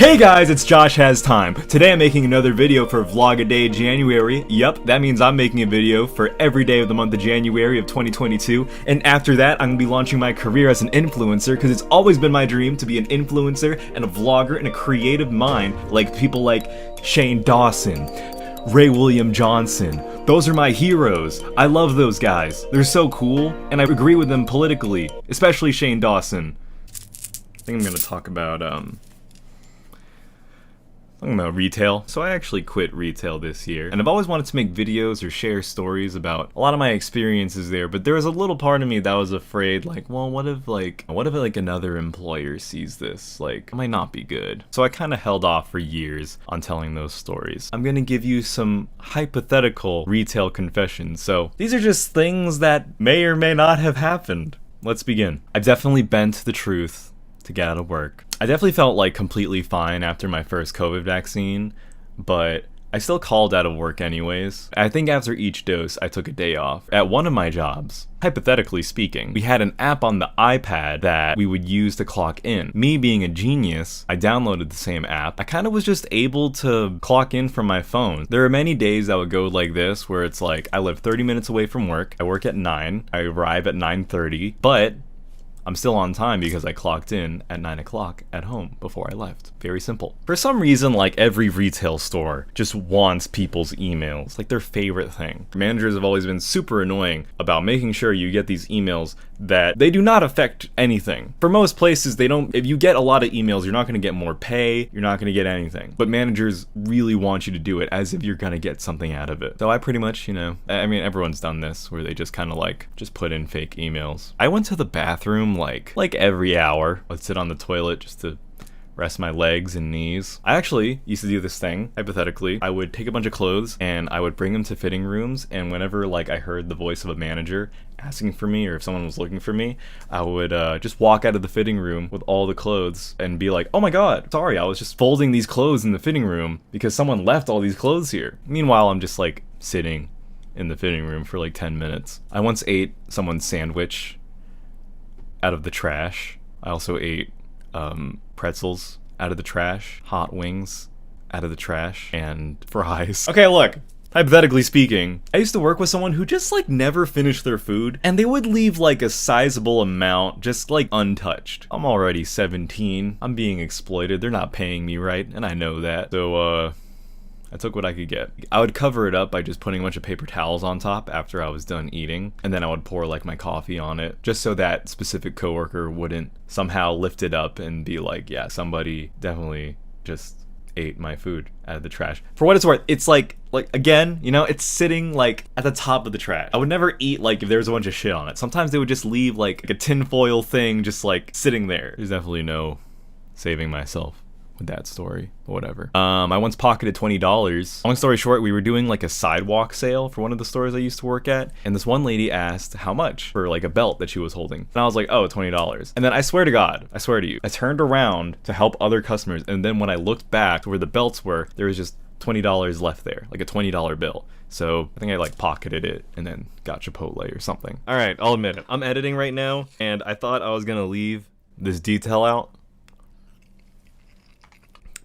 Hey guys, it's JoshHasTime. Today I'm making another video for Vlog-A-Day January. Yup, that means I'm making a video for every day of the month of January of 2022. And after that, I'm gonna be launching my career as an influencer because it's always been my dream to be an influencer and a vlogger and a creative mind like people like Shane Dawson, Ray William Johnson. Those are my heroes. I love those guys. They're so cool, and I agree with them politically, especially Shane Dawson. I think I'm gonna talk about retail. So I actually quit retail this year, and I've always wanted to make videos or share stories about a lot of my experiences there, but there was a little part of me that was afraid, like, well, what if another employer sees this? Like, it might not be good. So I kind of held off for years on telling those stories. I'm gonna give you some hypothetical retail confessions. So these are just things that may or may not have happened. Let's begin. I've definitely bent the truth to get out of work. I definitely felt like completely fine after my first COVID vaccine, but I still called out of work anyways. I think after each dose, I took a day off. At one of my jobs, hypothetically speaking, we had an app on the iPad that we would use to clock in. Me being a genius, I downloaded the same app. I kind of was just able to clock in from my phone. There are many days that would go like this, where it's like, I live 30 minutes away from work, I work at 9, I arrive at 9:30, but I'm still on time because I clocked in at 9 o'clock at home before I left. Very simple. For some reason, like, every retail store just wants people's emails, like their favorite thing. Managers have always been super annoying about making sure you get these emails that they do not affect anything. For most places, they don't, if you get a lot of emails, you're not gonna get more pay, you're not gonna get anything. But managers really want you to do it as if you're gonna get something out of it. So I pretty much, I mean, everyone's done this, where they just kind of like, just put in fake emails. I went to the bathroom like every hour. I'd sit on the toilet just to rest my legs and knees. I actually used to do this thing, hypothetically. I would take a bunch of clothes and I would bring them to fitting rooms, and whenever like I heard the voice of a manager asking for me, or if someone was looking for me, I would just walk out of the fitting room with all the clothes and be like, oh my god, sorry, I was just folding these clothes in the fitting room because someone left all these clothes here. Meanwhile, I'm just like sitting in the fitting room for like 10 minutes. I once ate someone's sandwich out of the trash. I also ate pretzels out of the trash, hot wings out of the trash, and fries. Okay, look, hypothetically speaking, I used to work with someone who just like never finished their food, and they would leave like a sizable amount just like untouched. I'm already 17, I'm being exploited, they're not paying me right, and I know that. So I took what I could get. I would cover it up by just putting a bunch of paper towels on top after I was done eating, and then I would pour like my coffee on it, just so that specific coworker wouldn't somehow lift it up and be like, yeah, somebody definitely just ate my food out of the trash. For what it's worth, it's like again, it's sitting like at the top of the trash. I would never eat like if there was a bunch of shit on it. Sometimes they would just leave like a tinfoil thing just like sitting there. There's definitely no saving myself that story, but whatever. I once pocketed $20. Long story short, we were doing like a sidewalk sale for one of the stores I used to work at, and this one lady asked how much for like a belt that she was holding, and I was like, oh, $20. And then I swear to God, I swear to you, I turned around to help other customers, and then when I looked back to where the belts were, there was just $20 left there, like a $20 bill. So I think I like pocketed it and then got Chipotle or something. All right, I'll admit it. I'm editing right now, and I thought I was gonna leave this detail out.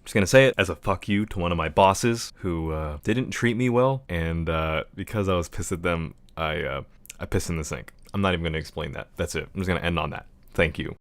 Just gonna say it as a fuck you to one of my bosses who didn't treat me well, and because I was pissed at them, I pissed in the sink. I'm not even gonna explain that. That's it. I'm just gonna end on that. Thank you.